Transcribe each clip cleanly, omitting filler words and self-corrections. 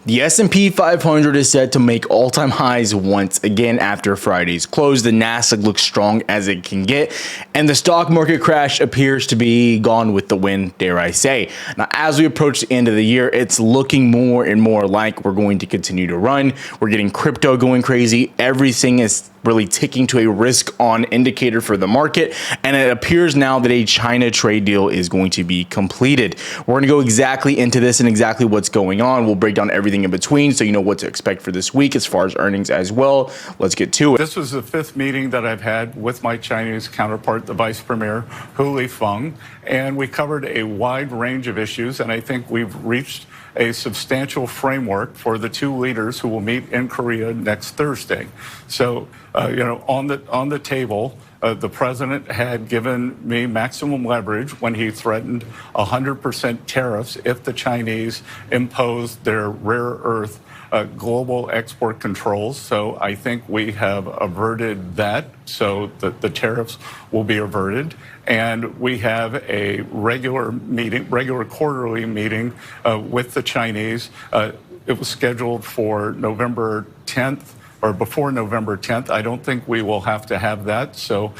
The S&P 500 is set to make all-time highs once again after Friday's close. The Nasdaq looks strong as it can get, and the stock market crash appears to be gone with the wind, dare I say. Now, as we approach the end of the year, it's looking more and more like we're going to continue to run. We're getting crypto going crazy. Everything is really ticking to a risk on indicator for the market, and it appears now that a China trade deal is going to be completed. We're going to go exactly into this and exactly what's going on. We'll break down everything in between so you know what to expect for this week as far as earnings as well. Let's get to it. This was the fifth meeting that I've had with my Chinese counterpart, the Vice Premier, Hu Lifeng, and we covered a wide range of issues, and I think we've reached a substantial framework for the two leaders who will meet in Korea next Thursday. So, on the table, the president had given me maximum leverage when he threatened 100% tariffs if the Chinese imposed their rare earth global export controls. So I think we have averted that, so that the tariffs will be averted. And we have a regular quarterly meeting with the Chinese. It was scheduled for November 10th. Or before November 10th. I don't think we will have to have that. So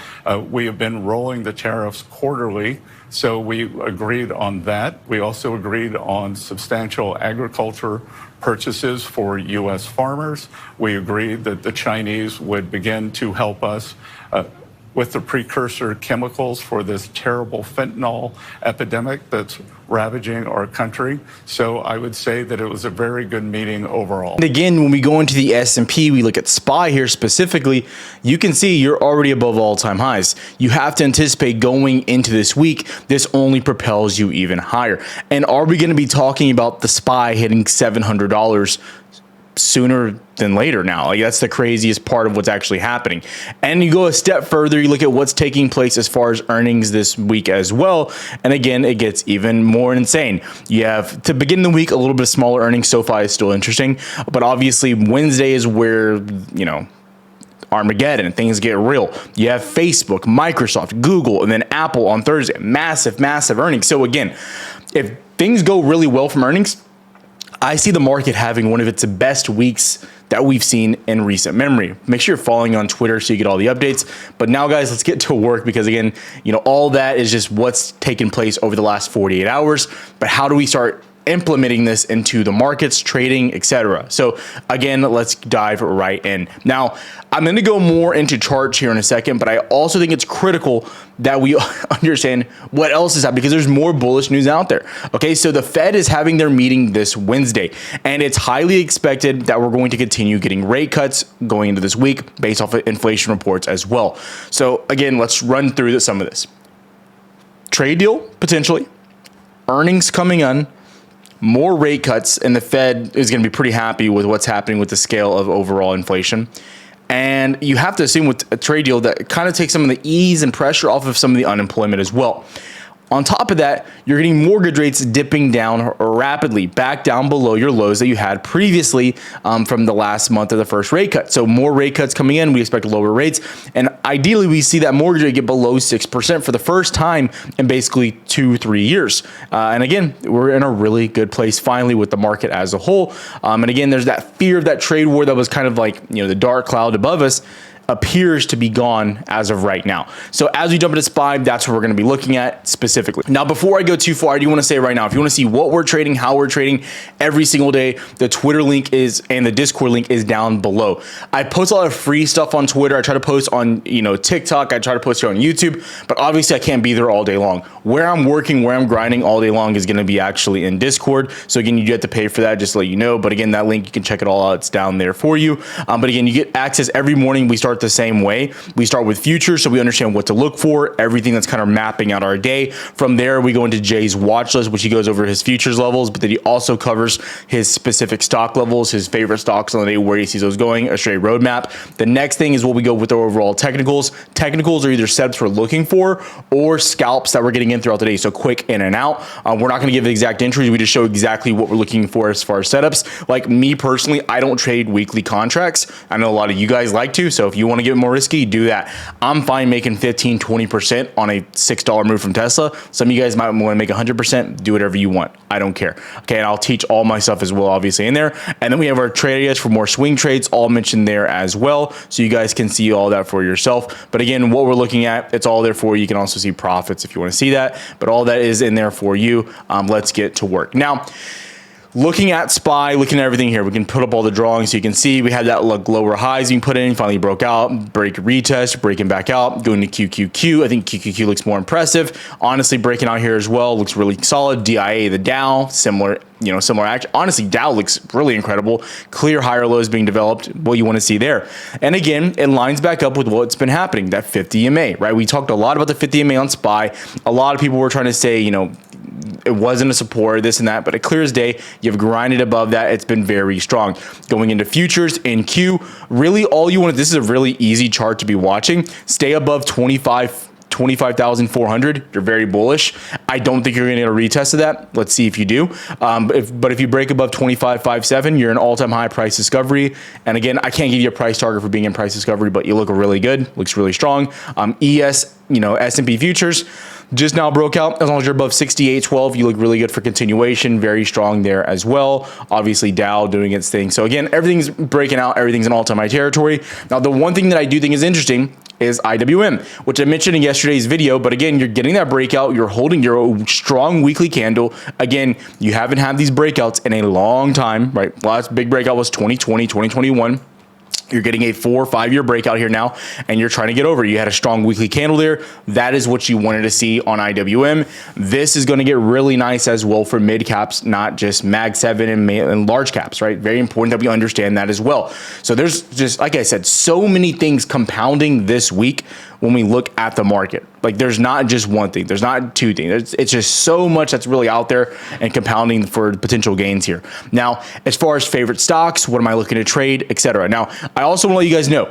we have been rolling the tariffs quarterly. So we agreed on that. We also agreed on substantial agriculture purchases for U.S. farmers. We agreed that the Chinese would begin to help us with the precursor chemicals for this terrible fentanyl epidemic that's ravaging our country. So I would say that it was a very good meeting overall. And again, when we go into the S&P, we look at SPY here specifically, you can see you're already above all-time highs. You have to anticipate going into this week, this only propels you even higher. And are we going to be talking about the SPY hitting $700 sooner than later now? Like, that's the craziest part of what's actually happening. And you go a step further, you look at what's taking place as far as earnings this week as well, and again, it gets even more insane. You have, to begin the week, a little bit of smaller earnings. SoFi is still interesting, but obviously Wednesday is where, Armageddon and things get real. You have Facebook, Microsoft, Google, and then Apple on Thursday. Massive earnings. So again, if things go really well from earnings, I see the market having one of its best weeks that we've seen in recent memory. Make sure you're following on Twitter so you get all the updates. But now, guys, let's get to work, because again, all that is just what's taken place over the last 48 hours. But how do we start implementing this into the markets, trading, etc.? So again, let's dive right in. Now, I'm going to go more into charts here in a second, but I also think it's critical that we understand what else is happening, because there's more bullish news out there. Okay, so the Fed is having their meeting this Wednesday, and it's highly expected that we're going to continue getting rate cuts going into this week based off of inflation reports as well. So again, let's run through some of this. Trade deal, potentially. Earnings coming in. More rate cuts, and the Fed is going to be pretty happy with what's happening with the scale of overall inflation. And you have to assume with a trade deal that kind of takes some of the ease and pressure off of some of the unemployment as well. On top of that, you're getting mortgage rates dipping down rapidly, back down below your lows that you had previously from the last month of the first rate cut. So more rate cuts coming in, we expect lower rates. And ideally, we see that mortgage rate get below 6% for the first time in basically 2-3 years. And again, we're in a really good place finally with the market as a whole. And again, there's that fear of that trade war that was kind of like, the dark cloud above us, appears to be gone as of right now. So as we jump into SPY, that's what we're going to be looking at specifically. Now, before I go too far, I do want to say right now, if you want to see what we're trading, how we're trading every single day, the Twitter link is, and the Discord link is down below. I post a lot of free stuff on Twitter. I try to post on, TikTok. I try to post here on YouTube, but obviously I can't be there all day long. Where I'm working, where I'm grinding all day long is going to be actually in Discord. So again, you do have to pay for that, just to let you know. But again, that link, you can check it all out. It's down there for you. But again, you get access every morning. We start the same way. We start with futures, so we understand what to look for, everything that's kind of mapping out our day. From there, we go into Jay's watch list, which he goes over his futures levels, but then he also covers his specific stock levels, his favorite stocks on the day, where he sees those going, a straight roadmap. The next thing is what we go with the overall technicals. Technicals are either setups we're looking for or scalps that we're getting in throughout the day, so quick in and out. We're not going to give exact entries. We just show exactly what we're looking for as far as setups. Like me personally, I don't trade weekly contracts. I know a lot of you guys like to, so if you want to get more risky, do that. I'm fine making 15, 20% on a $6 move from Tesla. Some of you guys might want to make 100%. Do whatever you want. I don't care. Okay, and I'll teach all my stuff as well, obviously, in there. And then we have our trade ideas for more swing trades, all mentioned there as well. So you guys can see all that for yourself. But again, what we're looking at, it's all there for you. You can also see profits if you want to see that. But all that is in there for you. Let's get to work. Now, looking at SPY, looking at everything here, we can put up all the drawings so you can see we had that lower highs you can put in, finally broke out, break retest, breaking back out, going to QQQ. I think QQQ looks more impressive. Honestly, breaking out here as well looks really solid. DIA, the Dow, similar action. Honestly, Dow looks really incredible. Clear higher lows being developed. What you want to see there. And again, it lines back up with what's been happening, that 50 EMA, right? We talked a lot about the 50 EMA on SPY. A lot of people were trying to say, it wasn't a support, this and that, but it clear as day, you've grinded above that. It's been very strong. Going into futures in Q, really all you want, this is a really easy chart to be watching. Stay above 25,400. You're very bullish. I don't think you're going to get a retest of that. Let's see if you do. But if you break above 25,570, you're an all-time high price discovery. And again, I can't give you a price target for being in price discovery, but you look really good. Looks really strong. S&P futures just now broke out. As long as you're above 68.12, you look really good for continuation. Very strong there as well. Obviously, Dow doing its thing. So again, everything's breaking out. Everything's in all-time high territory. Now, the one thing that I do think is interesting is IWM, which I mentioned in yesterday's video. But again, you're getting that breakout. You're holding your strong weekly candle. Again, you haven't had these breakouts in a long time, right? Last big breakout was 2020, 2021. You're getting a 4 or 5 year breakout here now, and you're trying to get over. You had a strong weekly candle there. That is what you wanted to see on IWM. This is going to get really nice as well for mid caps, not just Mag 7 and large caps, right? Very important that we understand that as well. So there's just, like I said, so many things compounding this week when we look at the market. Like there's not just one thing, there's not two things. It's just so much that's really out there and compounding for potential gains here. Now, as far as favorite stocks, what am I looking to trade, etc. Now, I also want to let you guys know,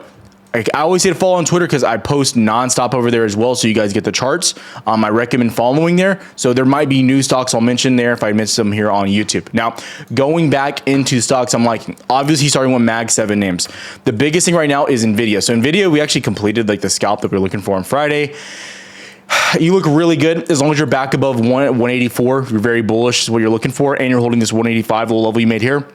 I always say to follow on Twitter because I post nonstop over there as well, so you guys get the charts. I recommend following there. So there might be new stocks I'll mention there if I miss them here on YouTube. Now, going back into stocks I'm liking, obviously starting with Mag 7 names. The biggest thing right now is NVIDIA. So NVIDIA, we actually completed like the scalp that we were looking for on Friday. You look really good as long as you're back above 184. You're very bullish is what you're looking for, and you're holding this 185 little level you made here.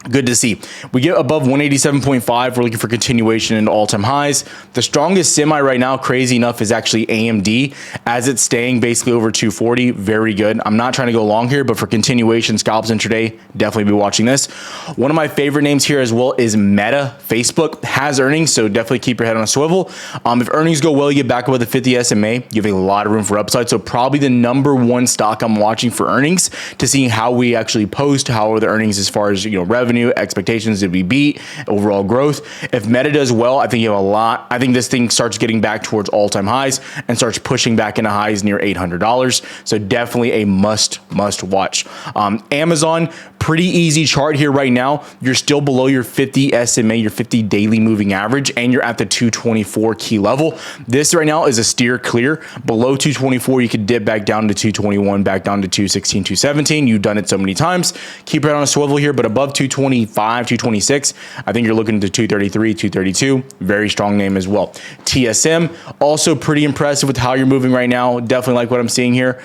Good to see. We get above 187.5. We're looking for continuation into all-time highs. The strongest semi right now, crazy enough, is actually AMD as it's staying basically over 240. Very good. I'm not trying to go long here, but for continuation, scalps intraday, definitely be watching this. One of my favorite names here as well is Meta. Facebook has earnings, so definitely keep your head on a swivel. If earnings go well, you get back above the 50 SMA. You have a lot of room for upside. So probably the #1 stock I'm watching for earnings to see how we actually post, how are the earnings as far as revenue, expectations did we beat, overall growth. If Meta does well, I think you have a lot. I think this thing starts getting back towards all-time highs and starts pushing back into highs near $800. So definitely a must watch. Amazon, pretty easy chart here right now. You're still below your 50 SMA, your 50 daily moving average, and you're at the 224 key level. This right now is a steer clear. Below 224, you could dip back down to 221, back down to 216, 217. You've done it so many times. Keep it on a swivel here, but above 225, 226, I think you're looking to 233, 232. Very strong name as well. TSM, also pretty impressive with how you're moving right now. Definitely like what I'm seeing here.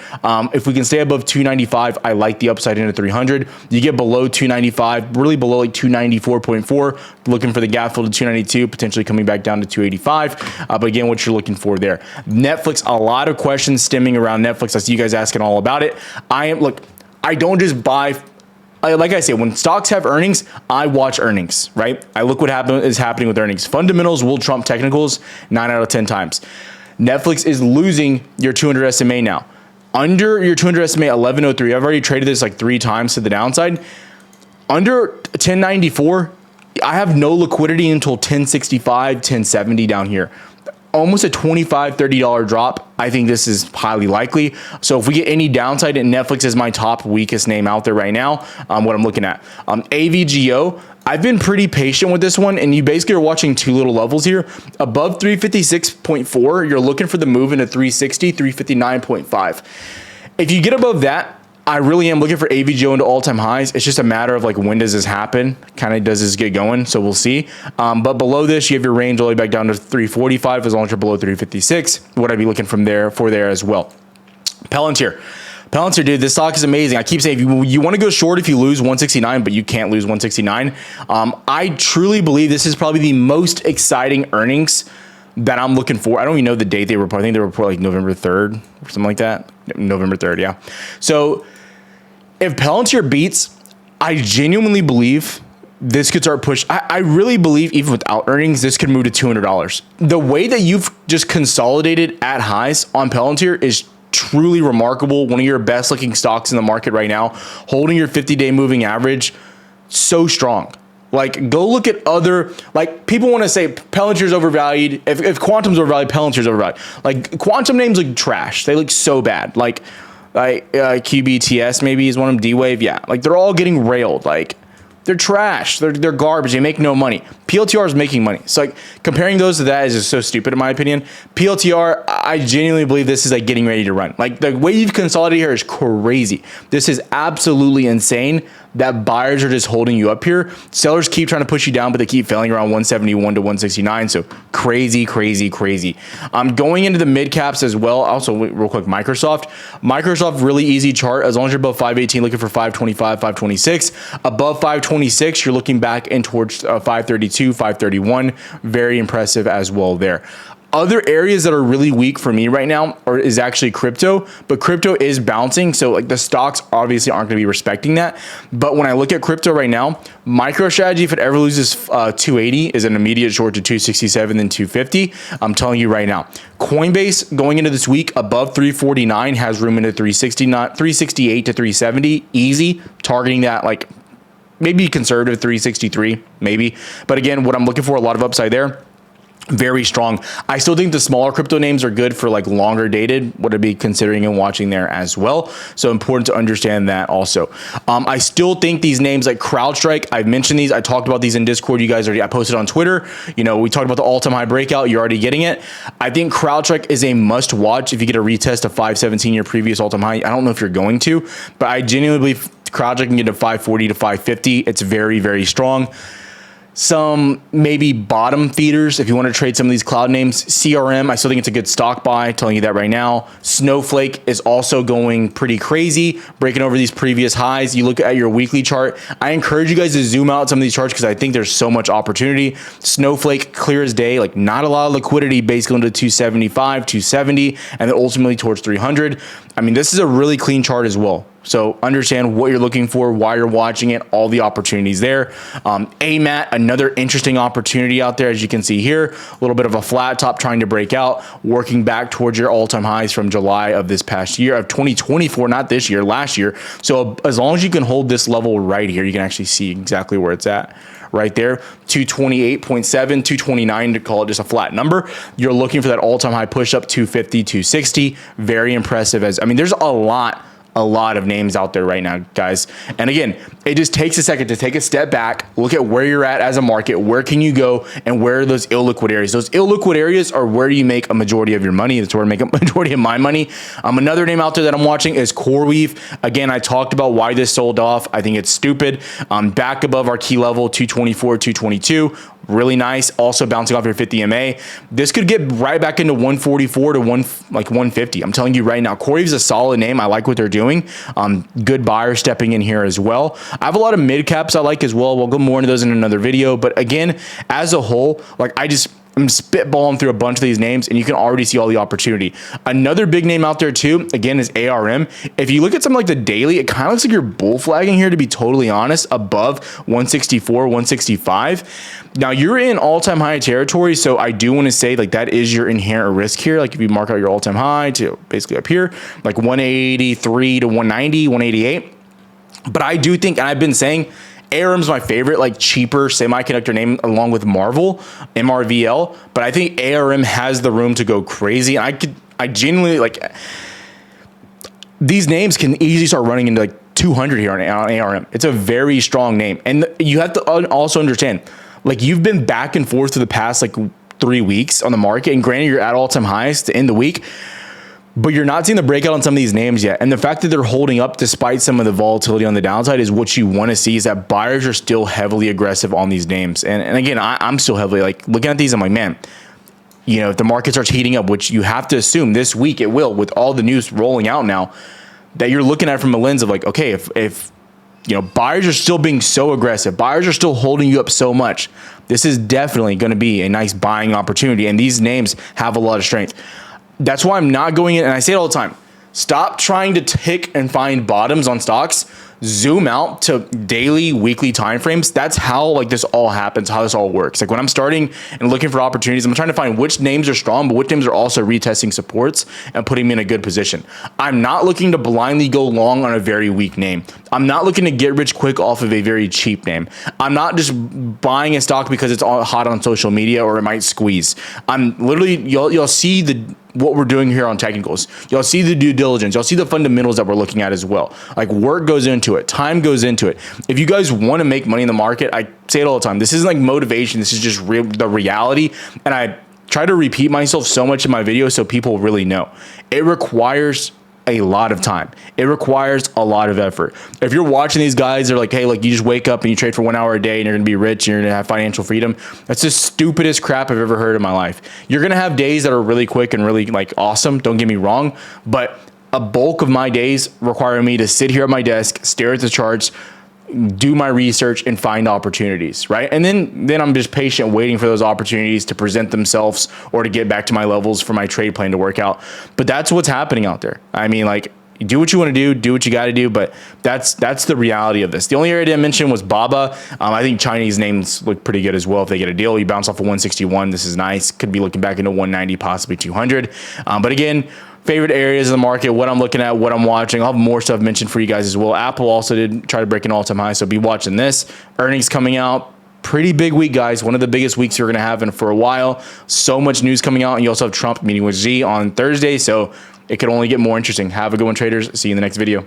If we can stay above 295, I like the upside into 300. You get below 295, really below like 294.4, looking for the gap fill to 292, potentially coming back down to 285. But again, what you're looking for there. Netflix, a lot of questions stemming around Netflix. I see you guys asking all about it. I don't just buy. Like I say, when stocks have earnings, I watch earnings, right? I look what is happening with earnings. Fundamentals will trump technicals 9 out of 10 times. Netflix is losing your 200 SMA now. Under your 200 SMA, 1103. I've already traded this like 3 times to the downside. Under 1094, I have no liquidity until 1065, 1070 down here. Almost a $25, $30 drop. I think this is highly likely. So if we get any downside, and Netflix is my top weakest name out there right now, what I'm looking at. AVGO, I've been pretty patient with this one, and you basically are watching 2 little levels here. Above 356.4, you're looking for the move into 360, 359.5. If you get above that, I really am looking for AVGO into all-time highs. It's just a matter of like, when does this happen? Kind of does this get going? So we'll see. But below this, you have your range all the way back down to 345. As long as you're below 356, what I'd be looking from there as well. Palantir. Palantir, dude, this stock is amazing. I keep saying, you want to go short if you lose 169, but you can't lose 169. I truly believe this is probably the most exciting earnings that I'm looking for. I don't even know the date they report. I think they report like November 3rd or something like that. November 3rd, yeah. So if Palantir beats, I genuinely believe this could start push. I really believe even without earnings, this could move to $200. The way that you've just consolidated at highs on Palantir is truly remarkable. One of your best looking stocks in the market right now, holding your 50-day moving average so strong. Like, go look at other, like, people want to say Palantir's overvalued. If Quantum's overvalued, Palantir's overvalued. Like, Quantum names look trash. They look so bad. Like QBTS maybe is one of them. D-Wave, yeah. Like, they're all getting railed. Like, they're trash. They're garbage. They make no money. PLTR is making money. So, like, comparing those to that is just so stupid in my opinion. PLTR, I genuinely believe this is like getting ready to run. Like, the way you've consolidated here is crazy. This is absolutely insane that buyers are just holding you up here. Sellers keep trying to push you down, but they keep failing around 171 to 169. So crazy, crazy, crazy. Going into the mid caps as well. Also, real quick, Microsoft, really easy chart. As long as you're above 518, looking for 525, 526. Above 526, you're looking back in towards 532, 531. Very impressive as well there. Other areas that are really weak for me right now is actually crypto, but crypto is bouncing. So like, the stocks obviously aren't going to be respecting that. But when I look at crypto right now, MicroStrategy, if it ever loses 280, is an immediate short to 267 then 250. I'm telling you right now. Coinbase going into this week above 349 has room into 368 to 370. Easy, targeting that, like maybe conservative 363, maybe. But again, what I'm looking for, a lot of upside there. Very strong. I still think the smaller crypto names are good for like longer dated, what I'd be considering and watching there as well. So important to understand that also. I still think these names like CrowdStrike, I've mentioned these. I talked about these in Discord. You guys already, I posted on Twitter. You know, we talked about the all-time high breakout. You're already getting it. I think CrowdStrike is a must watch if you get a retest of 517, your previous all-time high. I don't know if you're going to, but I genuinely believe CrowdStrike can get to 540 to 550. It's very, very strong. Some maybe bottom feeders if you want to trade some of these cloud names. CRM, I still think it's a good stock buy, telling you that right now. Snowflake is also going pretty crazy, breaking over these previous highs. You look at your weekly chart. I encourage you guys to zoom out some of these charts because I think there's so much opportunity. Snowflake, clear as day, like not a lot of liquidity, basically into 275, 270, and then ultimately towards 300. I mean, this is a really clean chart as well. So understand what you're looking for, why you're watching it, all the opportunities there. AMAT, another interesting opportunity out there. As you can see here, a little bit of a flat top trying to break out, working back towards your all-time highs from July of this past year, of 2024, not this year, last year. So as long as you can hold this level right here, you can actually see exactly where it's at. Right there, 228.7, 229 to call it just a flat number. You're looking for that all-time high push up, 250, 260. Very impressive. As I mean, there's a lot of names out there right now, guys. And again, it just takes a second to take a step back, look at where you're at as a market, where can you go, and where are those illiquid areas. Those illiquid areas are where you make a majority of your money. That's where I make a majority of my money. Another name out there that I'm watching is CoreWeave. Again, I talked about why this sold off. I think it's stupid. Back above our key level, 224, 222. Really nice. Also bouncing off your 50 MA. This could get right back into 144 to 150. I'm telling you right now, CoreWeave's a solid name. I like what they're doing. Good buyer stepping in here as well. I have a lot of mid caps I like as well. We'll go more into those in another video. But again, as a whole, like I'm spitballing through a bunch of these names and you can already see all the opportunity. Another big name out there too, again, is ARM. If you look at something like the daily, it kind of looks like you're bull flagging here, to be totally honest, above 164, 165. Now you're in all-time high territory. So I do want to say like that is your inherent risk here. Like if you mark out your all-time high to basically up here, like 183 to 190, 188. But I do think, and I've been saying, ARM's my favorite, like cheaper semiconductor name along with Marvel, MRVL. But I think ARM has the room to go crazy. I genuinely like these names can easily start running into like 200 here on ARM. It's a very strong name. And you have to also understand, like you've been back and forth for the past like 3 weeks on the market. And granted, you're at all-time highs to end the week. but you're not seeing the breakout on some of these names yet. And the fact that they're holding up despite some of the volatility on the downside is what you want to see, is that buyers are still heavily aggressive on these names. And again, I'm still heavily like looking at these. I'm like, man, you know, if the market starts heating up, which you have to assume this week it will, with all the news rolling out now, that you're looking at it from a lens of like, okay, if you know, buyers are still being so aggressive, buyers are still holding you up so much, this is definitely going to be a nice buying opportunity. And these names have a lot of strength. That's why I'm not going in, and I say it all the time, stop trying to pick and find bottoms on stocks. Zoom out to daily, weekly timeframes. That's how like this all happens, how this all works. Like when I'm starting and looking for opportunities, I'm trying to find which names are strong, but which names are also retesting supports and putting me in a good position. I'm not looking to blindly go long on a very weak name. I'm not looking to get rich quick off of a very cheap name. I'm not just buying a stock because it's all hot on social media or it might squeeze. I'm literally, you'll see what we're doing here on technicals. Y'all see the due diligence. Y'all see the fundamentals that we're looking at as well. Like work goes into it. Time goes into it. If you guys want to make money in the market, I say it all the time. This isn't like motivation. This is just the reality. And I try to repeat myself so much in my videos so people really know. It requires a lot of time. It requires a lot of effort. If you're watching these guys, they're like, hey, like you just wake up and you trade for 1 hour a day and you're going to be rich and you're going to have financial freedom. That's the stupidest crap I've ever heard in my life. You're going to have days that are really quick and really like awesome. Don't get me wrong. But a bulk of my days require me to sit here at my desk, stare at the charts, do my research and find opportunities, right? And then I'm just patient waiting for those opportunities to present themselves or to get back to my levels for my trade plan to work out. But that's what's happening out there. I mean, like, do what you want to do what you got to do, but that's the reality of this. The only area I didn't mention was Baba. I think Chinese names look pretty good as well if they get a deal. You bounce off of 161. This is nice. Could be looking back into 190, possibly 200. But again, favorite areas of the market, what I'm looking at, what I'm watching. I'll have more stuff mentioned for you guys as well. Apple also did try to break an all-time high, so be watching this. Earnings coming out. Pretty big week, guys. One of the biggest weeks you're going to have in for a while. So much news coming out, and you also have Trump meeting with Xi on Thursday, so it could only get more interesting. Have a good one, traders. See you in the next video.